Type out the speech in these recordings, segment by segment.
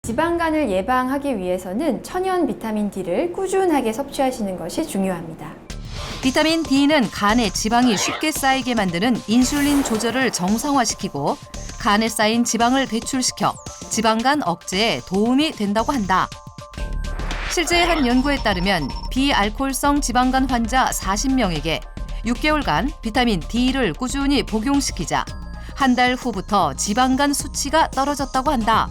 지방간을 예방하기 위해서는 천연 비타민 D를 꾸준하게 섭취하시는 것이 중요합니다. 비타민 D는 간에 지방이 쉽게 쌓이게 만드는 인슐린 조절을 정상화시키고 간에 쌓인 지방을 배출시켜 지방간 억제에 도움이 된다고 한다. 실제 한 연구에 따르면 비알코올성 지방간 환자 40명에게 6개월간 비타민 D를 꾸준히 복용시키자 한 달 후부터 지방간 수치가 떨어졌다고 한다.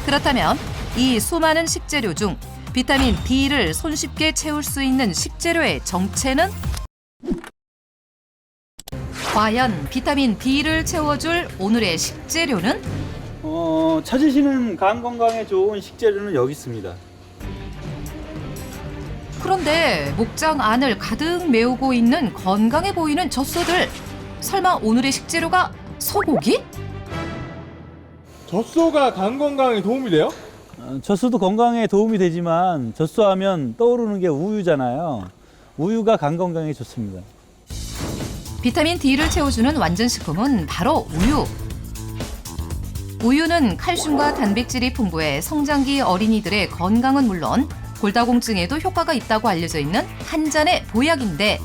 그렇다면 이 수많은 식재료 중 비타민 D를 손쉽게 채울 수 있는 식재료의 정체는? 과연 비타민 D를 채워줄 오늘의 식재료는? 찾으시는 간 건강에 좋은 식재료는 여기 있습니다. 그런데 목장 안을 가득 메우고 있는 건강해 보이는 젖소들. 설마 오늘의 식재료가 소고기? 젖소가 간 건강에 도움이 돼요? 젖소도 건강에 도움이 되지만 젖소하면 떠오르는 게 우유잖아요. 우유가 간 건강에 좋습니다. 비타민 D를 채워주는 완전식품은 바로 우유. 우유는 칼슘과 단백질이 풍부해 성장기 어린이들의 건강은 물론 골다공증에도 효과가 있다고 알려져 있는 한 잔의 보약인데,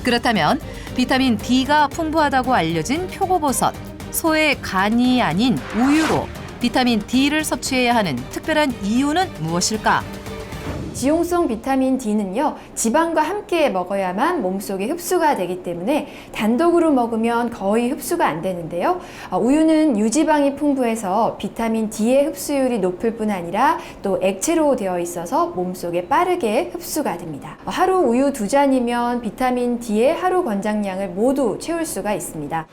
그렇다면 비타민 D가 풍부하다고 알려진 표고버섯, 소의 간이 아닌 우유로 비타민 D를 섭취해야 하는 특별한 이유는 무엇일까? 지용성 비타민 D는요, 지방과 함께 먹어야만 몸속에 흡수가 되기 때문에 단독으로 먹으면 거의 흡수가 안 되는데요. 우유는 유지방이 풍부해서 비타민 D의 흡수율이 높을 뿐 아니라 또 액체로 되어 있어서 몸속에 빠르게 흡수가 됩니다. 하루 우유 2잔이면 비타민 D의 하루 권장량을 모두 채울 수가 있습니다.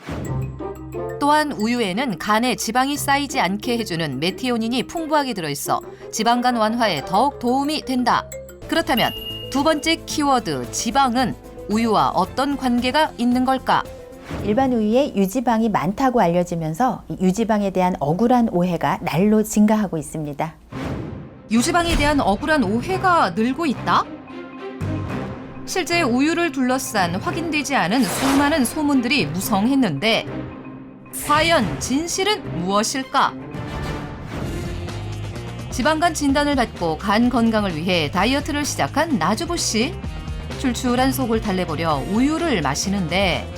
또한 우유에는 간에 지방이 쌓이지 않게 해주는 메티오닌이 풍부하게 들어있어 지방간 완화에 더욱 도움이 된다. 그렇다면 두 번째 키워드 지방은 우유와 어떤 관계가 있는 걸까? 일반 우유에 유지방이 많다고 알려지면서 이 유지방에 대한 억울한 오해가 날로 증가하고 있습니다. 유지방에 대한 억울한 오해가 늘고 있다? 실제 우유를 둘러싼 확인되지 않은 수많은 소문들이 무성했는데 과연 진실은 무엇일까? 지방간 진단을 받고 간 건강을 위해 다이어트를 시작한 나주부 씨. 출출한 속을 달래보려 우유를 마시는데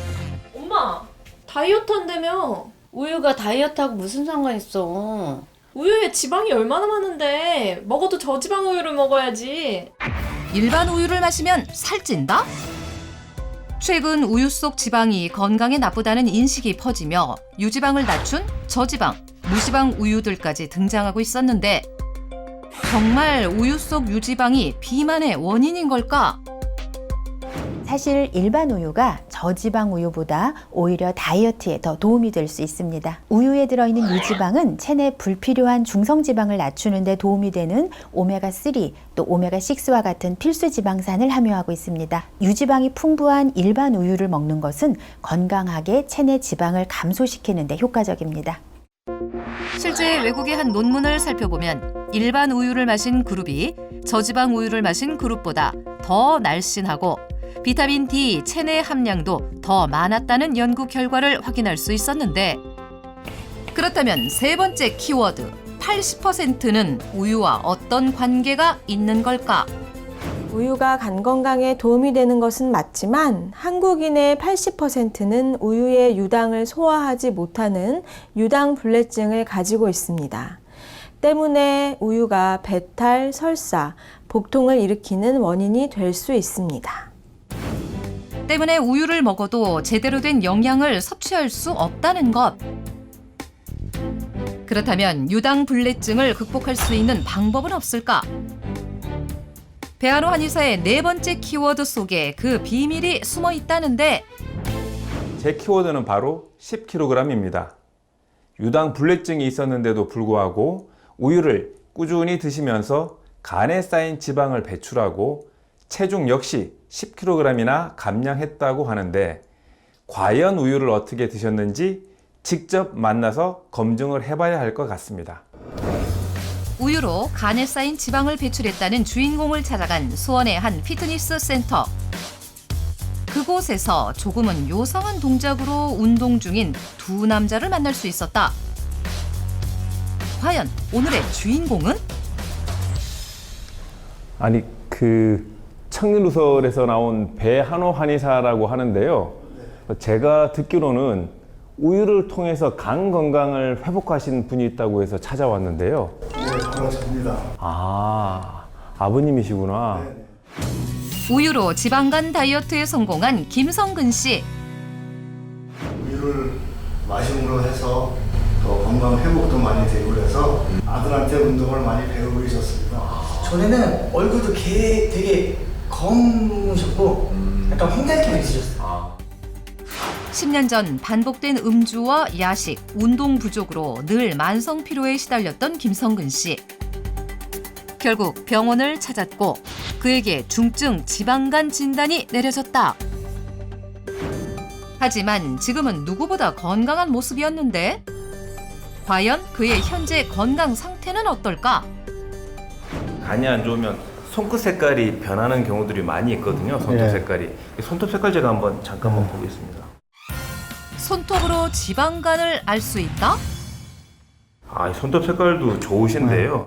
엄마, 다이어트 한다며? 우유가 다이어트하고 무슨 상관 있어? 우유에 지방이 얼마나 많은데 먹어도 저지방 우유를 먹어야지. 일반 우유를 마시면 살찐다? 최근 우유 속 지방이 건강에 나쁘다는 인식이 퍼지며 유지방을 낮춘 저지방, 무지방 우유들까지 등장하고 있었는데 정말 우유 속 유지방이 비만의 원인인 걸까? 사실 일반 우유가 저지방 우유보다 오히려 다이어트에 더 도움이 될 수 있습니다. 우유에 들어있는 유지방은 체내 불필요한 중성지방을 낮추는 데 도움이 되는 오메가3, 또 오메가6와 같은 필수 지방산을 함유하고 있습니다. 유지방이 풍부한 일반 우유를 먹는 것은 건강하게 체내 지방을 감소시키는 데 효과적입니다. 실제 외국의 한 논문을 살펴보면 일반 우유를 마신 그룹이 저지방 우유를 마신 그룹보다 더 날씬하고 비타민 D 체내 함량도 더 많았다는 연구 결과를 확인할 수 있었는데, 그렇다면 세 번째 키워드 80%는 우유와 어떤 관계가 있는 걸까? 우유가 간 건강에 도움이 되는 것은 맞지만 한국인의 80%는 우유의 유당을 소화하지 못하는 유당불내증을 가지고 있습니다. 때문에 우유가 배탈, 설사, 복통을 일으키는 원인이 될 수 있습니다. 때문에 우유를 먹어도 제대로 된 영양을 섭취할 수 없다는 것. 그렇다면 유당불내증을 극복할 수 있는 방법은 없을까? 배한호 한의사의 네 번째 키워드 속에 그 비밀이 숨어 있다는데 제 키워드는 바로 10kg입니다. 유당불내증이 있었는데도 불구하고 우유를 꾸준히 드시면서 간에 쌓인 지방을 배출하고 체중 역시 10kg이나 감량했다고 하는데 과연 우유를 어떻게 드셨는지 직접 만나서 검증을 해봐야 할 것 같습니다. 우유로 간에 쌓인 지방을 배출했다는 주인공을 찾아간 수원의 한 피트니스 센터. 그곳에서 조금은 요상한 동작으로 운동 중인 두 남자를 만날 수 있었다. 과연 오늘의 주인공은? 아니 그 청일누설에서 나온 배한호 한의사라고 하는데요. 제가 듣기로는 우유를 통해서 간 건강을 회복하신 분이 있다고 해서 찾아왔는데요. 네, 바로 접니다. 아, 아버님이시구나. 우유로 지방간 다이어트에 성공한 김성근 씨. 우유를 마심으로 해서 더 건강 회복도 많이 되고 그래서 아들한테 운동을 많이 배우고 있었습니다. 전에는 얼굴도 되게 검으셨고 약간 홍달기가 있으셨어요. 10년 전 반복된 음주와 야식, 운동 부족으로 늘 만성 피로에 시달렸던 김성근 씨. 결국 병원을 찾았고 그에게 중증 지방간 진단이 내려졌다. 하지만 지금은 누구보다 건강한 모습이었는데 과연 그의 현재 건강 상태는 어떨까? 간이 안 좋으면 손끝 색깔이 변하는 경우들이 많이 있거든요. 손톱 예. 색깔이. 손톱 색깔 제가 한번 잠깐만 보겠습니다. 손톱으로 지방간을 알 수 있다? 아, 손톱 색깔도 좋으신데요.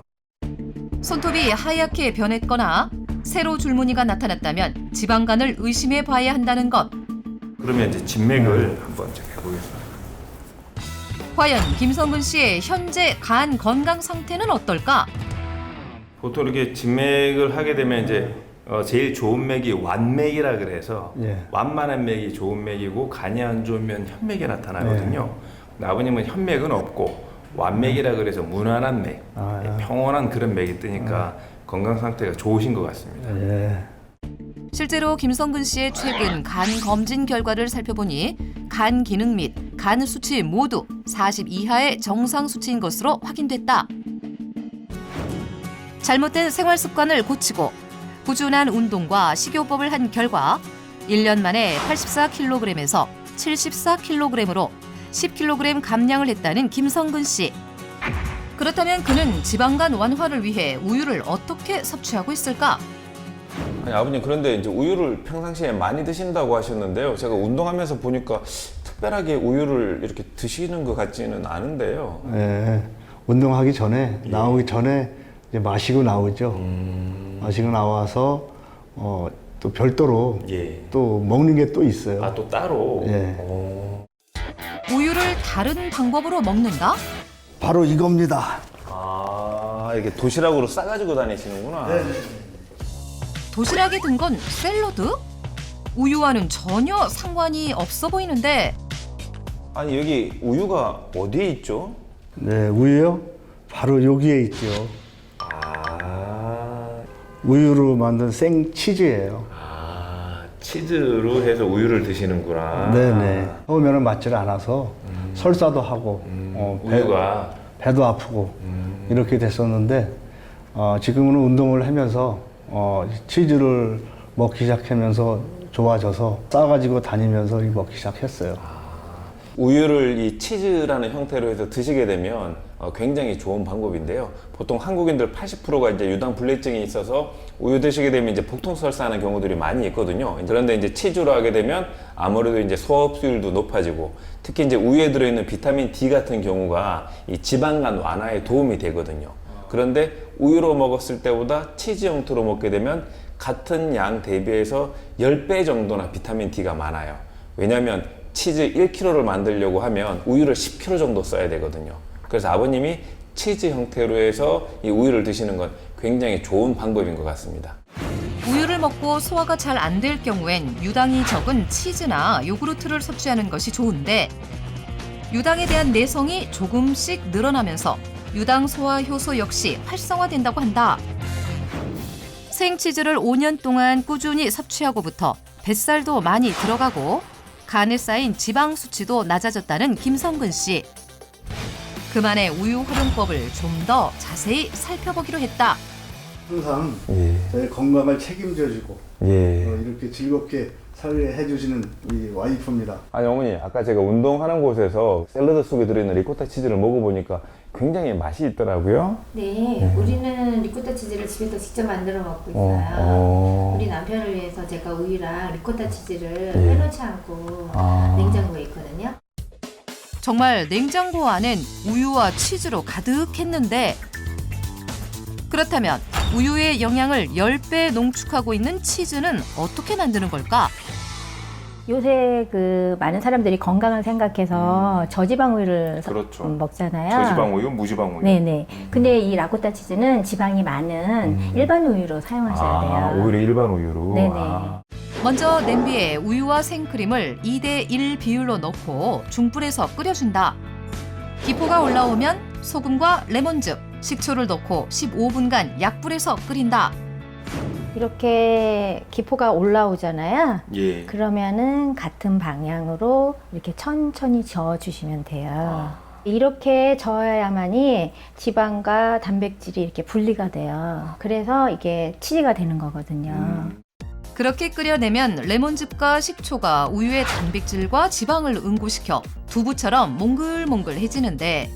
손톱이 하얗게 변했거나 세로 줄무늬가 나타났다면 지방간을 의심해 봐야 한다는 것. 그러면 이제 진맥을 한번 제가 해보겠습니다. 과연 김성근 씨의 현재 간 건강 상태는 어떨까? 보통 이렇게 진맥을 하게 되면 이제 제일 좋은 맥이 완맥이라 그래서 예. 완만한 맥이 좋은 맥이고 간이 안 좋으면 현맥이 나타나거든요. 근데 아버님은 현맥은 없고 완맥이라 그래서 무난한 맥, 평온한 그런 맥이 뜨니까 건강 상태가 좋으신 것 같습니다. 예. 실제로 김성근 씨의 최근 간 검진 결과를 살펴보니 간 기능 및 간 수치 모두 40 이하의 정상 수치인 것으로 확인됐다. 잘못된 생활 습관을 고치고 꾸준한 운동과 식이요법을 한 결과 1년 만에 84kg에서 74kg으로 10kg 감량을 했다는 김성근 씨. 그렇다면 그는 지방간 완화를 위해 우유를 어떻게 섭취하고 있을까? 아니, 아버님 그런데 이제 우유를 평상시에 많이 드신다고 하셨는데요. 제가 운동하면서 보니까 특별하게 우유를 이렇게 드시는 것 같지는 않은데요. 예. 운동하기 전에 나오기 전에 이제 마시고 나오죠. 마시고 나와서 또 별도로 예. 또 먹는 게 또 있어요. 아, 또 따로. 예. 우유를 다른 방법으로 먹는다? 바로 이겁니다. 아, 이렇게 도시락으로 싸가지고 다니시는구나. 도시락에 든 건 샐러드? 우유와는 전혀 상관이 없어 보이는데 아니, 여기 우유가 어디에 있죠? 네, 우유요? 바로 여기에 있죠. 우유로 만든 생치즈예요. 치즈로 해서 우유를 드시는구나. 네네. 처음에는 맞지를 않아서 설사도 하고 우유가. 배도 아프고 이렇게 됐었는데 지금은 운동을 하면서 치즈를 먹기 시작하면서 좋아져서 싸가지고 다니면서 먹기 시작했어요. 우유를 이 치즈라는 형태로 해서 드시게 되면 굉장히 좋은 방법인데요. 보통 한국인들 80%가 이제 유당 불내증이 있어서 우유 드시게 되면 이제 복통 설사하는 경우들이 많이 있거든요. 그런데 이제 치즈로 하게 되면 아무래도 이제 소화 흡수율도 높아지고 특히 이제 우유에 들어있는 비타민 D 같은 경우가 이 지방간 완화에 도움이 되거든요. 그런데 우유로 먹었을 때보다 치즈 형태로 먹게 되면 같은 양 대비해서 10배 정도나 비타민 D가 많아요. 왜냐하면 치즈 1kg를 만들려고 하면 우유를 10kg 정도 써야 되거든요. 그래서 아버님이 치즈 형태로 해서 이 우유를 드시는 건 굉장히 좋은 방법인 것 같습니다. 우유를 먹고 소화가 잘 안 될 경우엔 유당이 적은 치즈나 요구르트를 섭취하는 것이 좋은데 유당에 대한 내성이 조금씩 늘어나면서 유당 소화 효소 역시 활성화된다고 한다. 생치즈를 5년 동안 꾸준히 섭취하고부터 뱃살도 많이 들어가고 간에 쌓인 지방 수치도 낮아졌다는 김성근 씨. 그만의 우유 활용법을 좀 더 자세히 살펴보기로 했다. 항상 예. 저희 건강을 책임져주고 예. 이렇게 즐겁게 살게 해주시는 우리 와이프입니다. 아니 어머니, 아까 제가 운동하는 곳에서 샐러드 속에 들어있는 리코타 치즈를 먹어보니까 굉장히 맛이 있더라고요. 네, 우리는 리코타 치즈를 집에서 직접 만들어 먹고 있어요. 우리 남편을 위해서 제가 우유랑 리코타 치즈를 해놓지 않고 냉장고에 있거든요. 정말 냉장고 안엔 우유와 치즈로 가득했는데 그렇다면 우유의 영양을 10배 농축하고 있는 치즈는 어떻게 만드는 걸까? 요새 많은 사람들이 건강을 생각해서 저지방 우유를 그렇죠. 먹잖아요. 저지방 우유, 무지방 우유. 네네. 근데 이 라코타 치즈는 지방이 많은 일반 우유로 사용하셔야 돼요. 오히려 일반 우유로. 네네. 먼저 냄비에 우유와 생크림을 2대1 비율로 넣고 중불에서 끓여준다. 기포가 올라오면 소금과 레몬즙, 식초를 넣고 15분간 약불에서 끓인다. 이렇게 기포가 올라오잖아요. 예. 그러면은 같은 방향으로 이렇게 천천히 저어주시면 돼요. 이렇게 저어야만이 지방과 단백질이 이렇게 분리가 돼요. 그래서 이게 치즈가 되는 거거든요. 그렇게 끓여내면 레몬즙과 식초가 우유의 단백질과 지방을 응고시켜 두부처럼 몽글몽글해지는데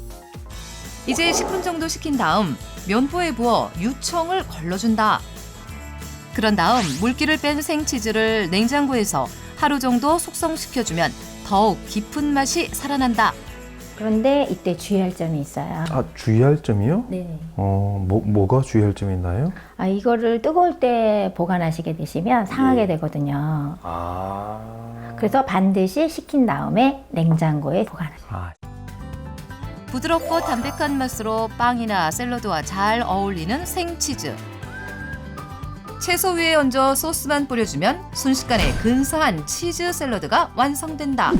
이제 10분 정도 식힌 다음 면포에 부어 유청을 걸러준다. 그런 다음 물기를 뺀 생치즈를 냉장고에서 하루 정도 숙성시켜주면 더욱 깊은 맛이 살아난다. 그런데 이때 주의할 점이 있어요. 아, 주의할 점이요? 네. 뭐가 주의할 점이 있나요? 이거를 뜨거울 때 보관하시게 되시면 상하게 되거든요. 그래서 반드시 식힌 다음에 냉장고에 보관하세요. 부드럽고 담백한 맛으로 빵이나 샐러드와 잘 어울리는 생치즈. 채소 위에 얹어 소스만 뿌려주면 순식간에 근사한 치즈 샐러드가 완성된다.